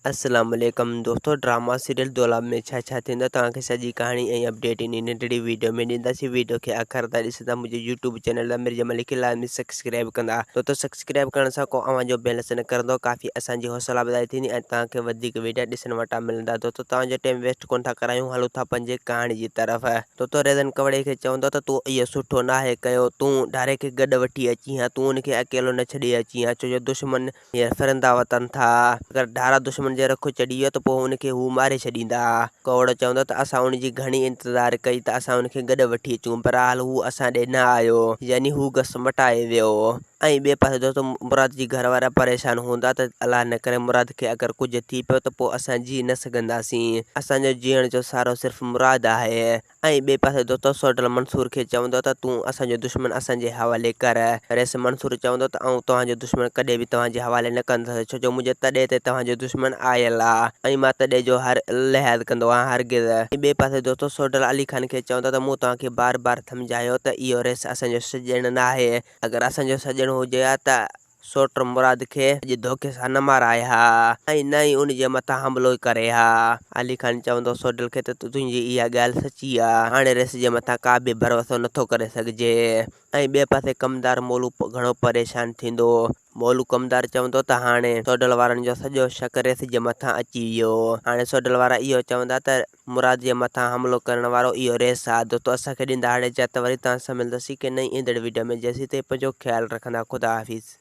अस्सलाम वालेकुम दोस्तों। ड्रामा सीरियल दौलाब में छा थींदो तव्हांखे सॼी कहाणी ऐं अपडेट इन नंढड़ी वीडियो में ॾींदासीं। वीडियो खे आख़िर ताईं ॾिसंदा। मुंहिंजे यूट्यूब चैनल मिर्ज़ा मलिक लाज़मी सब्सक्राइब कंदा। दोस्तों सब्सक्राइब करण सां को अव्हांजो बैलेंस न करंदो, काफ़ी असांजी हौसला अफ़ज़ाई थींदी ऐं तव्हांखे वधीक वीडियो ॾिसण वटां मिलंदा। दोस्तों तव्हांजो टाइम वेस्ट कोन था करायूं, हलूं था पंहिंजे कहाणी जी तरफ़। दोस्तों रेज़न कवड़े खे चवंदो त तूं इहो सुठो नाहे कयो, तूं ढारे खे गॾु वठी अची हा, तूं उनखे अकेलो न छॾे अची हा, छो जो दुश्मन हींअर फिरंदा वतन था। अगरि ढारा दुश्मन जे रखो चढ़ी वियो त पोइ उनखे हू मारे छॾींदा। कौड़ चवंदो त असां उनजी घणी इंतज़ार कई त असां उनखे गॾु वठी अचूं, पर हाल हू असां ॾे न आयो, यानी हू गस मटाए वियो। ऐं ॿिए पासे दोस्तों मुराद जी घरवारा परेशान हूंदा त अलाह न करे मुराद खे अगरि कुझु थी पियो त पोइ असां जी न सघंदासीं, असांजो जीअण जो सहारो सिर्फ़ु मुराद आहे। ऐं ॿिए पासे दोस्तों सोडल मंसूर खे चवंदो त तूं असांजो दुश्मन असांजे हवाले कर। रेस मंसूर चवंदो त आऊं तव्हांजो दुश्मन कॾहिं बि तव्हांजे हवाले न कंदुसि, छो जो मुंहिंजे तॾे ते तव्हांजो दुश्मन आयल आहे ऐं मां तॾे जो हर लिहाज़ कंदो आहियां हरगिज़। ॿिए पासे दोस्तों सोडल अली खान खे चवंदो त मूं तव्हांखे बार बार सम्झायो त इहो रेस असांजो सॼण न आहे, अगरि असांजो सॼण हुजे हा त सोट मुराद खे अॼु धोखे सां न माराए हा ऐं न ई उनजे मथां हमिलो करे हा। अली खान चवंदो सोडल खे त तुंहिंजी इहा ॻाल्हि सची आहे, हाणे रेस जे मथां का बि भरोसो नथो करे सघिजे। ऐं ॿिए पासे कमदार मोलू घणो परेशान थींदो। मोलू कमदार चवंदो त हाणे सोडल वारनि जो सॼो शक रेस जे मथां अची वियो। हाणे सोडल वारा इहो चवंदा त मुराद जे मथां हमिलो करण वारो इहो रेस आहे। दोस्तों असांखे ॾींदा हाणे इजाज़त, वरी तव्हां सां मिलंदासीं के नई ईंदड़ वीडियो में। जेसीं ताईं पंहिंजो ख़्यालु रखंदा। ख़ुदा हाफ़िज़।